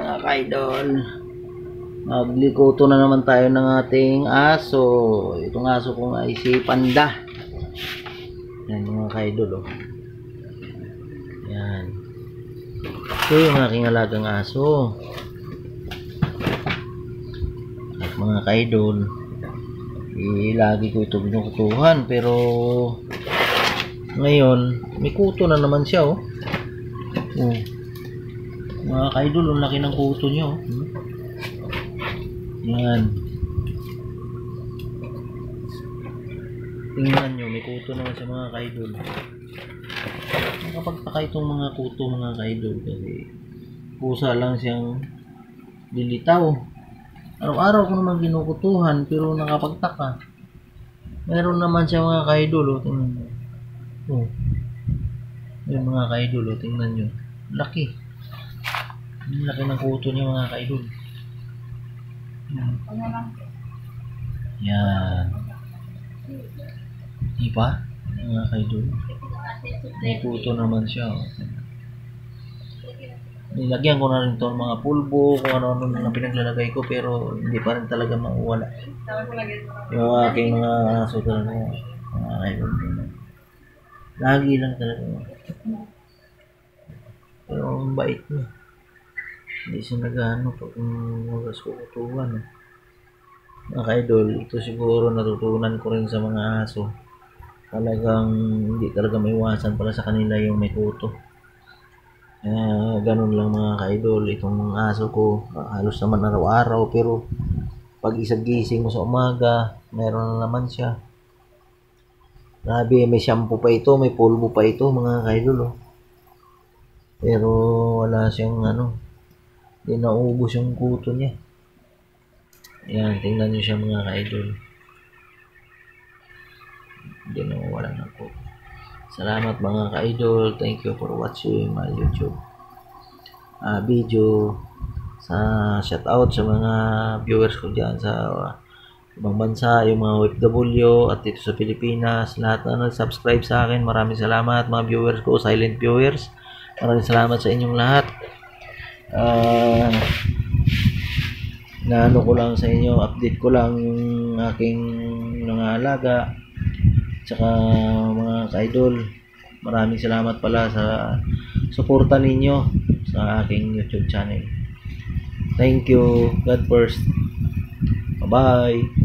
mga kaidol. Maglikoto na naman tayo ng ating aso. Itong aso kong ay si Panda. Yan mga kaidol, oh. Yan. Ito yung aking alagang aso. At mga kaidol, lagi ko ito binukutuhan, pero ngayon may kuto na naman siya, oh. Mga kaidol, ang laki ng kuto niya, oh. Yan. Tingnan nyo, may kuto naman sa mga kaidol. Nakapagtaka itong mga kuto, mga kaidol, kasi pusa lang siyang dilitaw. Araw-araw ko naman ginukutuhan, pero nakapagtaka. Meron naman siya mga kaidol, oh. Tingnan nyo. Oh. Yan mga kaidol, oh. Tingnan nyo. Laki. Ang laki ng kuto niya mga kaidol. Yan. Diba? Mga kaidol. May kuto naman siya, oh. Nilagyan ko na rin ito mga pulbo, kung ano-ano na pinaglalagay ko, pero hindi pa rin talaga mawala. Yung aking mga aso talaga, mga kaidol. Lagi lang talaga. Pero ang bait niya. Hindi siya nag-ano pag magas kukutuhan. Mga kaidol, ito siguro natutunan ko rin sa mga aso. Talagang hindi talaga maiwasan pala sa kanila yung may kuto. Ganun lang mga kaidol, itong aso ko halos naman araw-araw, pero pag isang gising mo sa umaga, meron na naman siya. Grabe, may shampoo pa ito, may pulbo pa ito mga kaidol, oh. Pero wala siyang hindi naubos yung kuto niya. Yan, tingnan nyo siya mga kaidol. Hindi na wala ng kuto. Salamat mga ka-idol. Thank you for watching my YouTube video. Shout out sa mga viewers ko dyan sa ibang bansa, yung mga OFW at dito sa Pilipinas. Lahat na nag-subscribe sa akin, maraming salamat mga viewers ko, silent viewers. Maraming salamat sa inyong lahat. Naano ko lang sa inyo, update ko lang yung aking mga alaga. Tsaka mga ka-idol, maraming salamat pala sa suporta ninyo sa aking YouTube channel. Thank you. God first. Bye-bye.